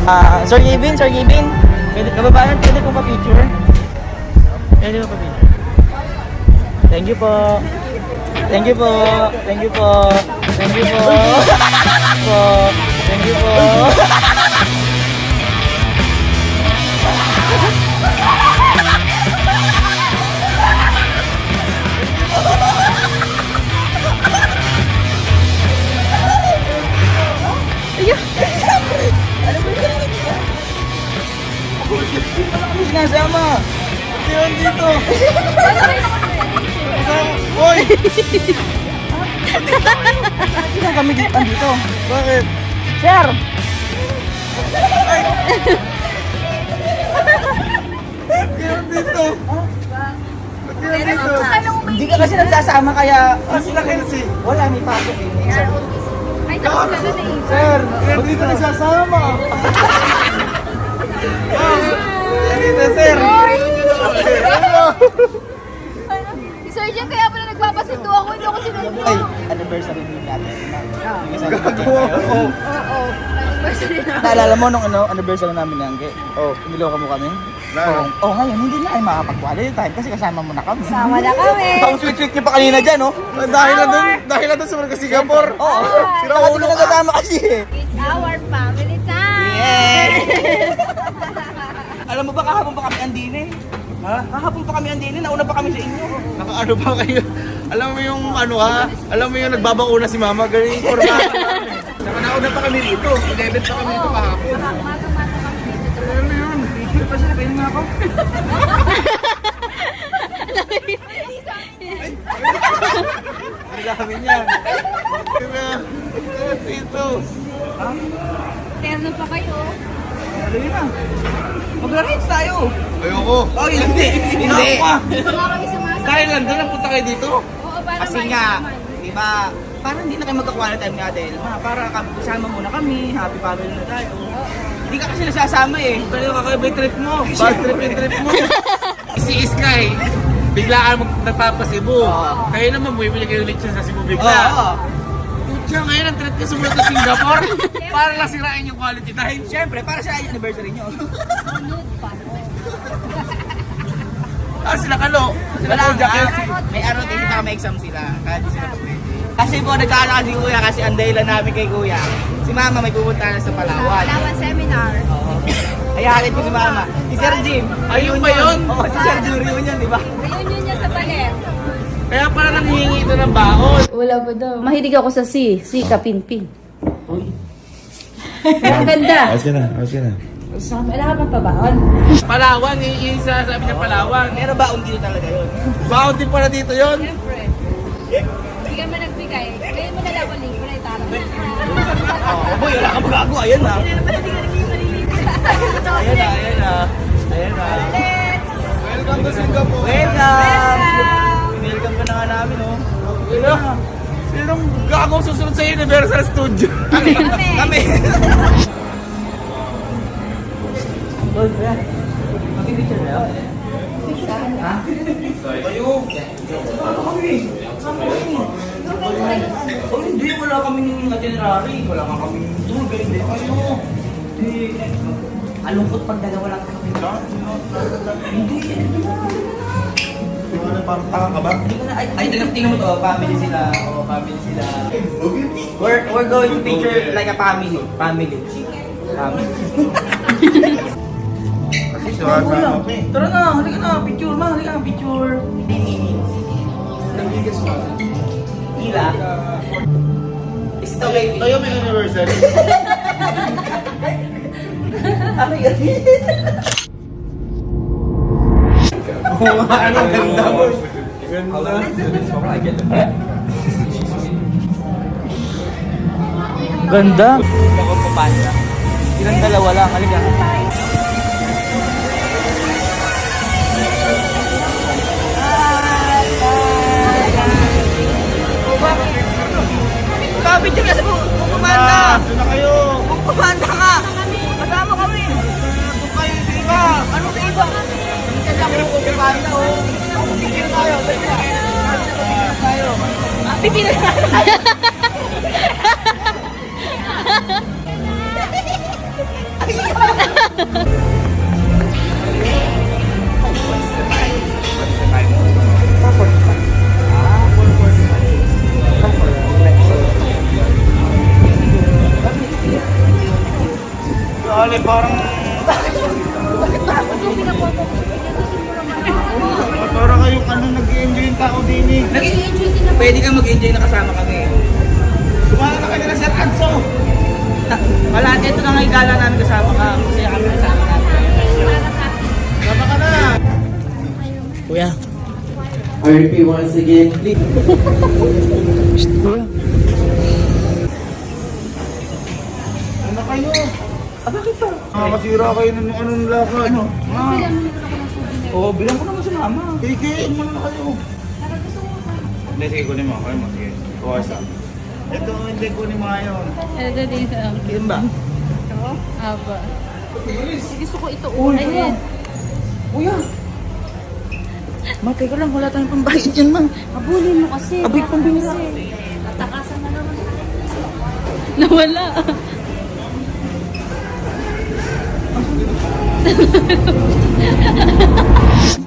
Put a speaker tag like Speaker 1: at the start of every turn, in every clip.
Speaker 1: Sir Gavin, pwede, kababayan, pwede po pa-picture? Pwede po pa-picture? Thank you po. Thank you po. Thank you po. Thank you po. Thank you po. Sinasama! Diyan dito! Hoy! Sino kami dito? Dito? Bakit? Sir! Diyan dito! Diyan dito! Hindi ka kasi nagsasama kaya... Sila kasi? Wala, may pasok eh.
Speaker 2: Ay, tapos ka na eh.
Speaker 1: Sir! Hindi ka nagsasama! Dito, sir!
Speaker 2: Si Sir Jen, kaya pala nagpapasundo ako, hindi ako sinundo.
Speaker 1: Ay, anniversary din natin.
Speaker 2: Oo, anniversary na.
Speaker 1: Naalala mo nung anniversary namin ng Angge? Niloko mo kami? Ngayon, hindi na ay makapag-quality time kasi kasama mo na kami.
Speaker 2: Sama na kami.
Speaker 1: Ang sweet-sweet niyo pa kanina dyan, no?
Speaker 3: Dahil na doon sa mga Singapore.
Speaker 1: Oo. Sira ulo na kasama kasi eh.
Speaker 2: It's our family time.
Speaker 1: Yeah! Alam mo ba, kahapon pa kami andine? Ha? Kahapon pa kami andine, nauna pa kami sa inyo.
Speaker 3: Nakaano ba kayo? Alam mo yung ano ha? Alam mo yung nagbabakuna si Mama, galing forma. Nakanauna pa kami rito. 11 pa kami rito kahapon. Ano yun?
Speaker 1: Picture pa sila, kainin nga ako.
Speaker 3: Ang dami niya. Dito.
Speaker 2: Terno pa kayo.
Speaker 1: Dali na. Magra-rides tayo.
Speaker 3: Ayoko.
Speaker 1: Oh, hindi. Hindi.
Speaker 2: Baka kami sumasama.
Speaker 3: Dahil nandun ang punta kayo dito.
Speaker 2: Oo, para
Speaker 1: Kasi nga, diba, parang hindi na kayo magka-quality time nga dahil para kasama muna kami, happy family na tayo. Hindi ka kasi nasasama eh.
Speaker 3: Kaya kakaiba yung trip mo. Bad trip yung trip mo. Si Sky, biglaan nagpapasibo. Kayo naman, bumibili kayo ulit siya sa Cebu bigla. Siya ngayon ang trip niya sumunod sa Singapore para lang sirain yung quality time.
Speaker 1: Siyempre, para sa anniversary nyo.
Speaker 2: Unod pa.
Speaker 3: Sila kalo. Sila
Speaker 1: Wala
Speaker 3: kalo
Speaker 1: nga.
Speaker 3: jacket.
Speaker 1: May araw din, baka may exam sila. Kaya di sila pwede. Kasi po, nagkaalala si Kuya kasi ang dahilan namin kay Kuya. Si Mama may pupunta na sa Palawan.
Speaker 2: Palawan seminar.
Speaker 1: Oo. Ay, halid ko si Mama. Si Sir Jim.
Speaker 3: Ayun ba yun?
Speaker 1: Oo, si Sir Jim reunion, di ba?
Speaker 2: Reunion niya sa Baler.
Speaker 3: Kaya para nanghihingi ito ng baon.
Speaker 4: Wala pa daw. Mahilig ako sa si kapinpin. Ang ganda.
Speaker 5: Ayos ka na.
Speaker 4: Wala ka pang pabaon.
Speaker 3: Palawan, yung sasabi niya Palawan.
Speaker 1: Meron ba dito talaga yun?
Speaker 3: Baon din pala dito yun.
Speaker 2: Siyempre. Bigyan mo nagbigay. Kaya mo nalang ko link. Wala itara.
Speaker 1: Boy, wala kang bago. Ayan na. Ayan na.
Speaker 3: Welcome to Singapore.
Speaker 1: Welcome! Welcome ka na nga namin, oh.
Speaker 3: Sinong gagawang susunod sa Universal Studio?
Speaker 1: Kami! Boy, kuya. Mag-picture na yun? Ha? Kayo! Ano kami? Oh, hindi. Wala kaming itinerary. Wala ka kaming tour guide. Kayo! Hindi. Alungkot pag dalawa lang kami. Hindi.
Speaker 5: Parang tanga ka ba?
Speaker 1: Hindi ko na, ay, tingnan mo to, family sila. Oo, family sila. We're going to picture like a family. Family.
Speaker 5: Kasi sumasama ko eh.
Speaker 1: Tara na, halika na, picture ma, halika na, picture. Tila. Is it okay?
Speaker 5: Tayo may anniversary.
Speaker 1: Ano yan?
Speaker 5: Ano, ganda mo.
Speaker 1: Ganda. Ako pa panda. Ilang dalawa lang, halika. Picture kasi pumanda.
Speaker 5: Doon na kayo.
Speaker 1: Pumanda ka. Kasama kami.
Speaker 5: Doon kayo sa iba.
Speaker 1: Ano sa iba? Minsan lang yung pumanda, oh. Pipili tayo. Pipili tayo.
Speaker 5: Dali, parang... Parang kayong ano, nag-i-enjoy yung tao din eh.
Speaker 1: Pwede kang mag-enjoy na kasama kami.
Speaker 5: Kumala na kayo na Sir Anso.
Speaker 1: Wala, ito na nga yung gala namin kasama ka. Masaya kami kasama namin.
Speaker 5: Sama ka na.
Speaker 1: Kuya.
Speaker 3: RP once again, please.
Speaker 1: Kuya.
Speaker 5: Ano kayo? Bakit pa? Masira kayo ng anong laka, ano?
Speaker 1: Oo, bilang ko naman sa mama.
Speaker 5: Higiin mo na kayo. Hindi, sige, kunin mo. Kaya mo, sige. Kuha isa. Ito, hindi, kunin mo ngayon.
Speaker 2: Ito din sa
Speaker 1: Kim ba?
Speaker 2: Ito? Aba. Gusto ko ito.
Speaker 1: Uy,
Speaker 2: Ay,
Speaker 1: kuya. Kuya. Ma, teka lang, wala tayong pambayad dyan, ma.
Speaker 2: Abulin mo kasi.
Speaker 1: Abay, pambira.
Speaker 2: Natakasan na naman. Nawala.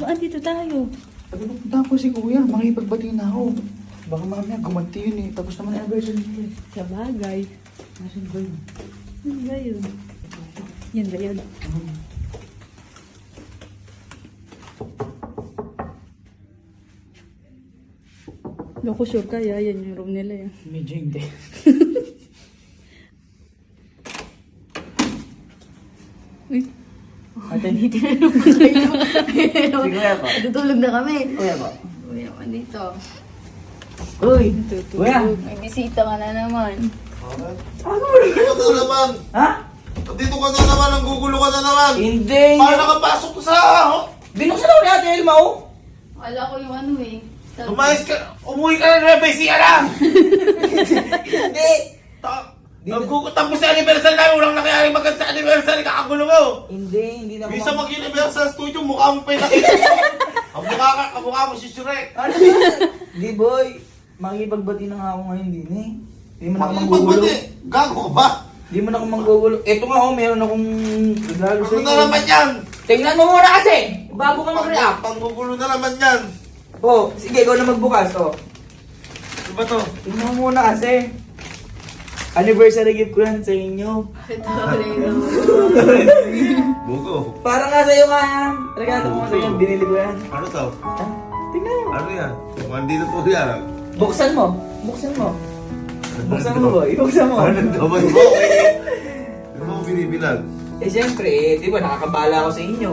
Speaker 2: Andito tayo.
Speaker 1: Punta ko si kuya, makipagbati na ako. Baka mamaya gumanti yun eh. Tapos naman anniversary niya.
Speaker 2: Sa bagay.
Speaker 1: Nasaan ba yun?
Speaker 2: Ano ba yun? Yan ba yun? Loko sure kaya yan yung room nila yan.
Speaker 1: Medyo hindi.
Speaker 2: Uy.
Speaker 1: Ate,
Speaker 2: Sige
Speaker 1: kuya ko.
Speaker 2: Tutulog na kami.
Speaker 1: Kuya ko.
Speaker 2: Uy, naman dito.
Speaker 1: Uy,
Speaker 2: Tutulog.
Speaker 1: kuya.
Speaker 2: May bisita ka na naman.
Speaker 5: Dito ka na naman.
Speaker 1: Ha?
Speaker 5: Dito ka na naman, ang gugulo ka na naman.
Speaker 1: Hindi.
Speaker 5: Paano nakapasok to sa...
Speaker 1: Binuksan ako ni Ate Elma, oh.
Speaker 2: Wala ko yung ano eh.
Speaker 5: Umayos ka, umuwi ka na naman, basic ka lang.
Speaker 1: Hindi.
Speaker 5: Tapos sa anniversary namin, walang nangyari maganda sa anniversary, kakagulo mo.
Speaker 1: Hindi na
Speaker 5: Bisa mag-universal studio, mukha mo pa yung nakita mo. Ang mukha mo si Shrek.
Speaker 1: Ano? Hindi, boy. Makipagbati na nga ako ngayon din eh. Hindi mo na ako
Speaker 5: Bakit
Speaker 1: manggugulo.
Speaker 5: ba't gago ka ba?
Speaker 1: Hindi mo na ako manggugulo. Ito nga, oh, meron akong regalo sa
Speaker 5: Ano na naman yan?
Speaker 1: Tingnan mo muna kasi! Bago ka mag-react.
Speaker 5: Panggugulo na naman yan.
Speaker 1: Oh, sige, ikaw na magbukas, oh.
Speaker 5: Ano ba to?
Speaker 1: Tingnan mo muna kasi. Anniversary gift ko yan sa inyo.
Speaker 2: Ito rin.
Speaker 5: Bugo.
Speaker 1: Para nga sa'yo nga yan. Regalo mo sa inyo, binili ko yan.
Speaker 5: Ano to?
Speaker 1: Ah, tingnan mo.
Speaker 5: Ano yan? Mandito po yan.
Speaker 1: Buksan mo. Buksan mo. Buksan mo, boy. Buksan mo.
Speaker 5: Ano naman mo? Ano mo binibilang?
Speaker 1: Eh, siyempre, eh, di ba, nakakabala ako sa inyo.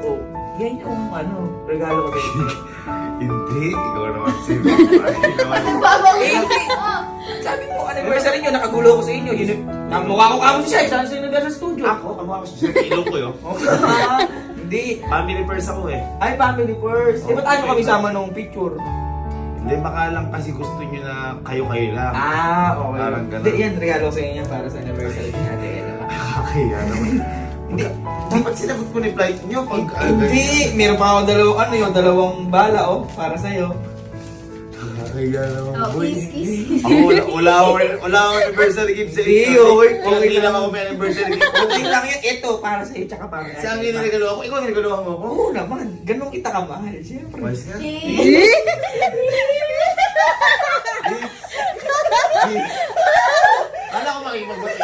Speaker 1: Oh, yan yung, regalo ko sa inyo.
Speaker 5: Hindi. Ikaw naman si Ay, naman.
Speaker 1: Eh, hindi. Sabi mo, anniversary nyo, nakagulo ko sa inyo. Yun, mukha ko kamo siya, isa sa Universal Studio.
Speaker 5: Ako, kamukha ko si Shrek. Ilong ko yun.
Speaker 1: Hindi.
Speaker 5: Family first ako eh.
Speaker 1: Ay, family first. Di ba tayo kami sama nung picture?
Speaker 5: Hindi, baka lang kasi gusto nyo na kayo-kayo lang.
Speaker 1: Ah, okay.
Speaker 5: Parang ganun.
Speaker 1: Hindi, yan, regalo ko sa inyo para sa anniversary ni Ate Ella.
Speaker 5: Kakaya naman. Hindi. Dapat sinagot ko ni flight nyo pag...
Speaker 1: Hindi, meron pa ako dalawang bala, oh, para sa'yo.
Speaker 5: Kakaya naman.
Speaker 2: Oh,
Speaker 5: boy.
Speaker 2: kiss, kiss.
Speaker 5: Ako, wala akong anniversary gift sa
Speaker 1: Hindi,
Speaker 5: inyo.
Speaker 1: okay.
Speaker 5: Okay lang ako may anniversary gift.
Speaker 1: Okay lang yan, ito, para sa'yo, tsaka para
Speaker 5: Sa amin nilagalo ako. Ikaw nilagalo mo ako.
Speaker 1: Oo naman, ganun kita kamahal, siyempre.
Speaker 5: Wise ka? Kala ko makikimagbati.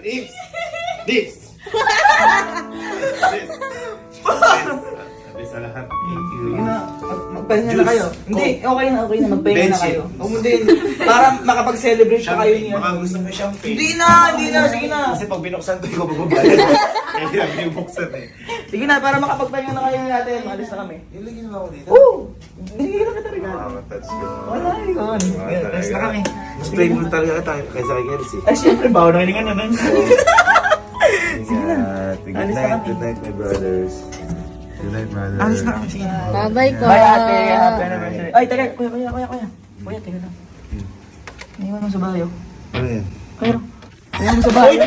Speaker 5: Lips! Lips! Lips! Sabi sa lahat.
Speaker 1: Sige na, magpahinga na kayo. Hindi, okay na, magpahinga na
Speaker 5: Bench
Speaker 1: kayo.
Speaker 5: it.
Speaker 1: Hindi, para makapag-celebrate pa kayo niya.
Speaker 5: Baka gusto mo champagne.
Speaker 1: Hindi na, sige na.
Speaker 5: Kasi pag binuksan ko, ikaw magbabayad. Kaya hindi buksan eh.
Speaker 1: Sige na, para makapagpahinga na kayo natin, maalis na kami.
Speaker 5: Nilagyan mo ako dito.
Speaker 1: Oo! Binigyan na kita regalo.
Speaker 5: Touch ko.
Speaker 1: Wala, ikaw. Alis na kami.
Speaker 5: Mas playful talaga kita kaysa kay Kelsey.
Speaker 1: Ay, syempre, bawal na hiningan na nun.
Speaker 5: Ingat. Good
Speaker 1: Alis na
Speaker 5: night,
Speaker 1: kami.
Speaker 5: good night my brothers. Good night brothers.
Speaker 1: Alis na kami, sige na.
Speaker 2: Bye-bye ko.
Speaker 1: Bye, ate. Happy anniversary. Ay, teka, kuya. Kuya, teka lang. Iniwan mo sa bayo.
Speaker 5: Ano yan?
Speaker 1: Kuya, iniwan mo sa bayo.